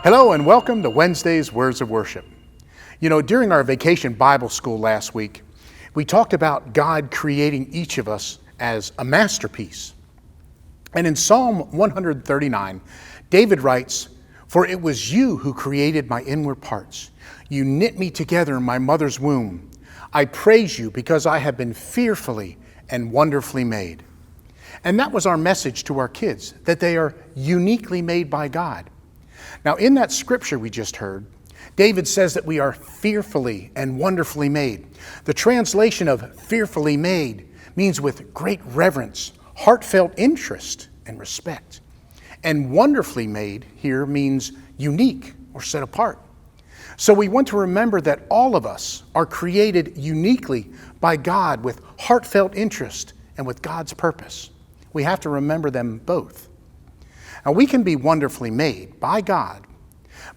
Hello and welcome to Wednesday's Words of Worship. You know, during our vacation Bible school last week, we talked about God creating each of us as a masterpiece. And in Psalm 139, David writes, "For it was you who created my inward parts. You knit me together in my mother's womb. I praise you because I have been fearfully and wonderfully made." And that was our message to our kids, that they are uniquely made by God. Now, in that scripture we just heard, David says that we are fearfully and wonderfully made. The translation of fearfully made means with great reverence, heartfelt interest, and respect. And wonderfully made here means unique or set apart. So we want to remember that all of us are created uniquely by God with heartfelt interest and with God's purpose. We have to remember them both. Now, we can be wonderfully made by God,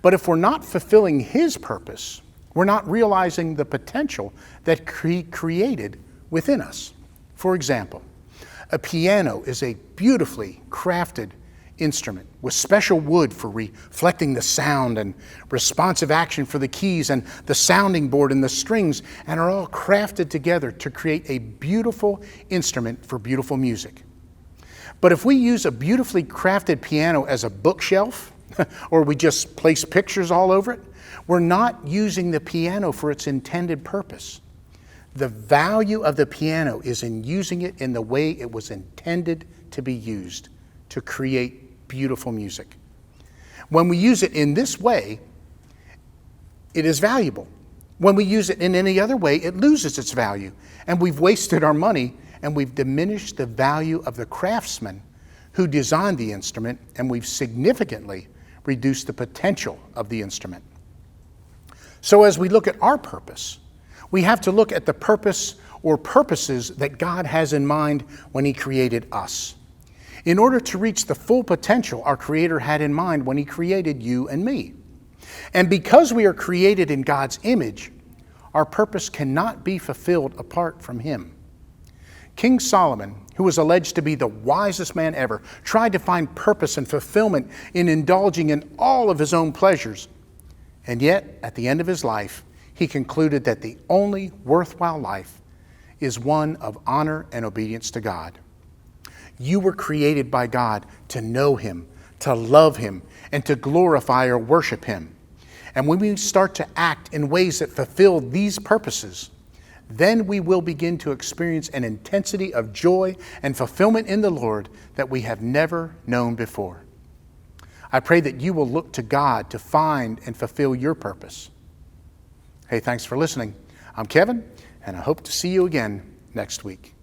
but if we're not fulfilling His purpose, we're not realizing the potential that He created within us. For example, a piano is a beautifully crafted instrument with special wood for reflecting the sound and responsive action for the keys and the sounding board and the strings, and are all crafted together to create a beautiful instrument for beautiful music. But if we use a beautifully crafted piano as a bookshelf, or we just place pictures all over it, we're not using the piano for its intended purpose. The value of the piano is in using it in the way it was intended to be used, to create beautiful music. When we use it in this way, it is valuable. When we use it in any other way, it loses its value, and we've wasted our money, and we've diminished the value of the craftsman who designed the instrument, and we've significantly reduced the potential of the instrument. So as we look at our purpose, we have to look at the purpose or purposes that God has in mind when He created us, in order to reach the full potential our Creator had in mind when He created you and me. And because we are created in God's image, our purpose cannot be fulfilled apart from Him. King Solomon, who was alleged to be the wisest man ever, tried to find purpose and fulfillment in indulging in all of his own pleasures. And yet, at the end of his life, he concluded that the only worthwhile life is one of honor and obedience to God. You were created by God to know Him, to love Him, and to glorify or worship Him. And when we start to act in ways that fulfill these purposes, then we will begin to experience an intensity of joy and fulfillment in the Lord that we have never known before. I pray that you will look to God to find and fulfill your purpose. Hey, thanks for listening. I'm Kevin, and I hope to see you again next week.